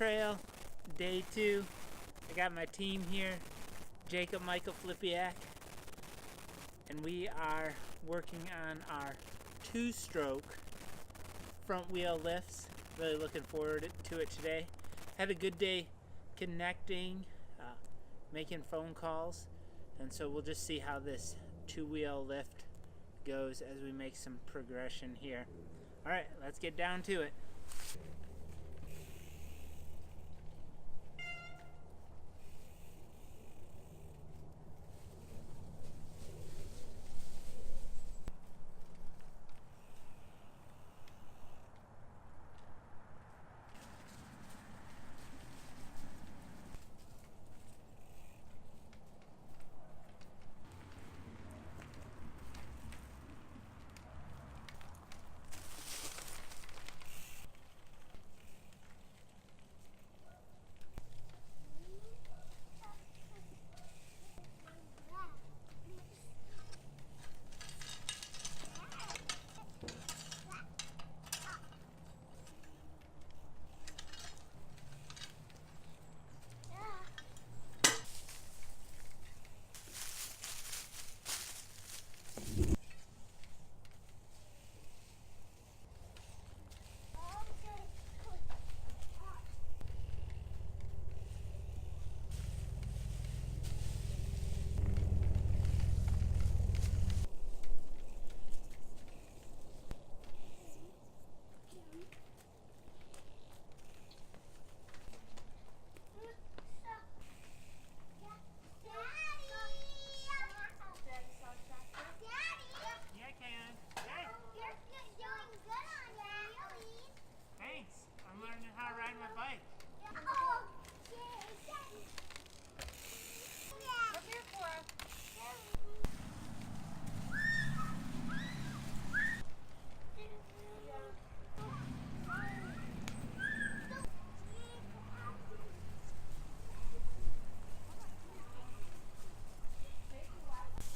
trail, day 2. I got my team here, Jacob, Michael, Flippiak, and we are working on our 2-stroke front wheel lifts. Really looking forward to it today. Had a good day connecting, making phone calls, and so we'll just see how this 2-wheel lift goes as we make some progression here. All right, let's get down to it.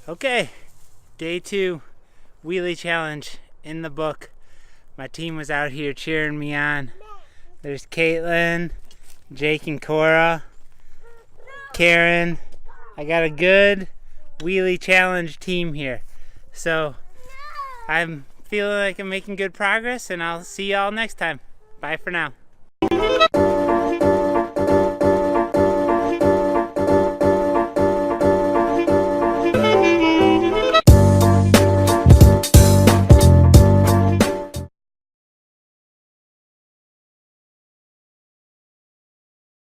Okay, day 2 wheelie challenge in the book. My team was out here cheering me on. There's Caitlin, Jake and Cora, Karen. I got a good wheelie challenge team here. So I'm feeling like I'm making good progress, and I'll see y'all next time. Bye for now.